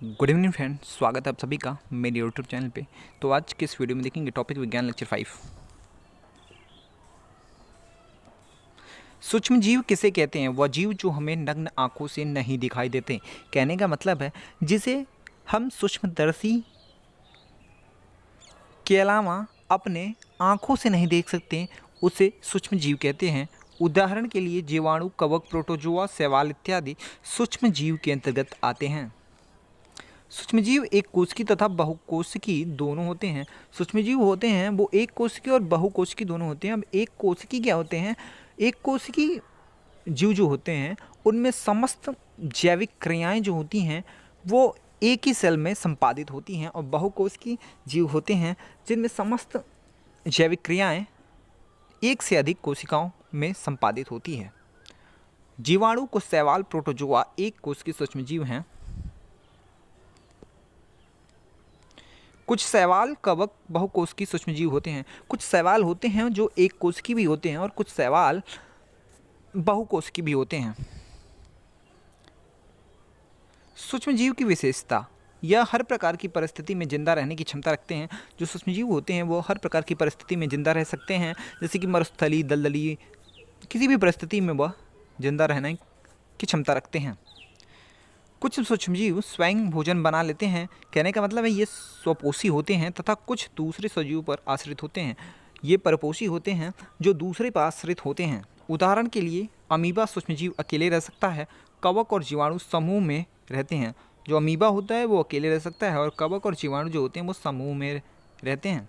Good evening friend, स्वागत है आप सभी का मेरे यूट्यूब चैनल पे। तो आज के इस वीडियो में देखेंगे टॉपिक विज्ञान लेक्चर 5। सूक्ष्म जीव किसे कहते हैं? वह जीव जो हमें नग्न आंखों से नहीं दिखाई देते। कहने का मतलब है जिसे हम सूक्ष्मदर्शी के अलावा अपने आंखों से नहीं देख सकते, उसे सूक्ष्म जीव कहते हैं। उदाहरण के लिए जीवाणु, कवक, प्रोटोजोआ, शैवाल इत्यादि सूक्ष्म जीव के अंतर्गत आते हैं। सूक्ष्मजीव एक कोशिकी तथा बहुकोशिकी दोनों होते हैं। सूक्ष्मजीव होते हैं वो एक कोशिकी और बहुकोशिकी दोनों होते हैं। अब एक कोशिकी क्या होते हैं? एक कोशिकी जीव जो होते हैं उनमें समस्त जैविक क्रियाएं जो होती हैं वो एक ही सेल में संपादित होती हैं, और बहुकोशिकी जीव होते हैं जिनमें समस्त जैविक क्रियाएं एक से अधिक कोशिकाओं में संपादित होती है। जीवाणु को शैवाल, प्रोटोजोआ एक कोशिकी सूक्ष्मजीव हैं। कुछ शैवाल, कवक बहुकोशिकीय सूक्ष्मजीव होते हैं। कुछ शैवाल होते हैं जो एक कोशिकी भी होते हैं और कुछ शैवाल बहुकोशिकीय भी होते हैं। सूक्ष्मजीव की विशेषता, यह हर प्रकार की परिस्थिति में जिंदा रहने की क्षमता रखते हैं। जो सूक्ष्मजीव होते हैं वो हर प्रकार की परिस्थिति में जिंदा रह सकते हैं, जैसे कि मरुस्थली, दलदली, किसी भी परिस्थिति में वह जिंदा रहने की क्षमता रखते हैं। कुछ सूक्ष्मजीव स्वयं भोजन बना लेते हैं। कहने का मतलब है ये स्वपोषी होते हैं तथा कुछ दूसरे सजीवों पर आश्रित होते हैं। ये परपोषी होते हैं जो दूसरे पर आश्रित होते हैं। उदाहरण के लिए अमीबा सूक्ष्मजीव अकेले रह सकता है। कवक और जीवाणु समूह में रहते हैं। जो अमीबा होता है वो अकेले रह सकता है और कवक और जीवाणु जो होते हैं वो समूह में रहते हैं।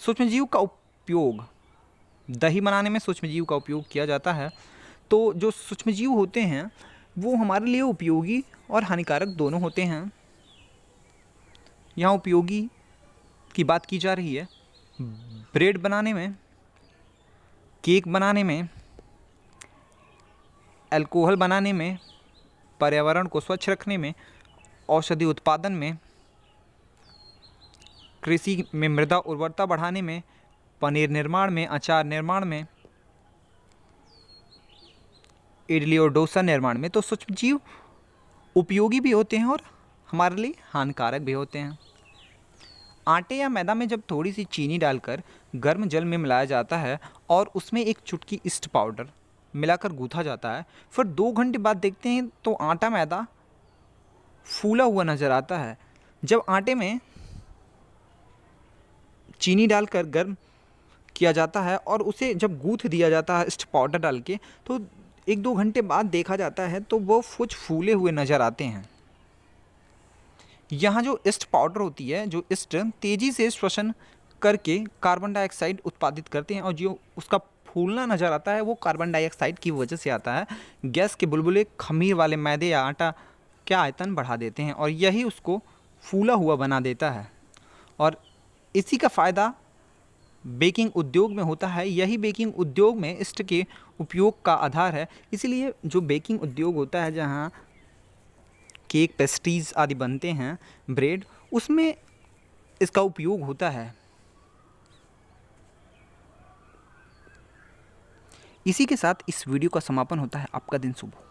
सूक्ष्मजीव का उपयोग, दही बनाने में सूक्ष्मजीव का उपयोग किया जाता है। तो जो सूक्ष्मजीव होते हैं वो हमारे लिए उपयोगी और हानिकारक दोनों होते हैं। यहाँ उपयोगी की बात की जा रही है ब्रेड बनाने में, केक बनाने में, अल्कोहल बनाने में, पर्यावरण को स्वच्छ रखने में, औषधि उत्पादन में, कृषि में मृदा उर्वरता बढ़ाने में, पनीर निर्माण में, अचार निर्माण में, इडली और डोसा निर्माण में। तो सूक्ष्मजीव उपयोगी भी होते हैं और हमारे लिए हानिकारक भी होते हैं। आटे या मैदा में जब थोड़ी सी चीनी डालकर गर्म जल में मिलाया जाता है और उसमें एक चुटकी ईस्ट पाउडर मिलाकर गूँथा जाता है, फिर 2 घंटे बाद देखते हैं तो आटा मैदा फूला हुआ नज़र आता है। जब आटे में चीनी डालकर गर्म किया जाता है और उसे जब गूँथ दिया जाता है ईस्ट पाउडर डाल के, तो 1-2 घंटे बाद देखा जाता है तो वो कुछ फूले हुए नज़र आते हैं। यहाँ जो ईस्ट पाउडर होती है, जो ईस्ट तेज़ी से श्वसन करके कार्बन डाइऑक्साइड उत्पादित करते हैं, और जो उसका फूलना नज़र आता है वो कार्बन डाइऑक्साइड की वजह से आता है। गैस के बुलबुले खमीर वाले मैदे या आटा का आयतन बढ़ा देते हैं और यही उसको फूला हुआ बना देता है, और इसी का फ़ायदा बेकिंग उद्योग में होता है। यही बेकिंग उद्योग में ईस्ट के उपयोग का आधार है। इसलिए जो बेकिंग उद्योग होता है जहाँ केक, पेस्ट्रीज आदि बनते हैं, ब्रेड, उसमें इसका उपयोग होता है। इसी के साथ इस वीडियो का समापन होता है। आपका दिन शुभ हो।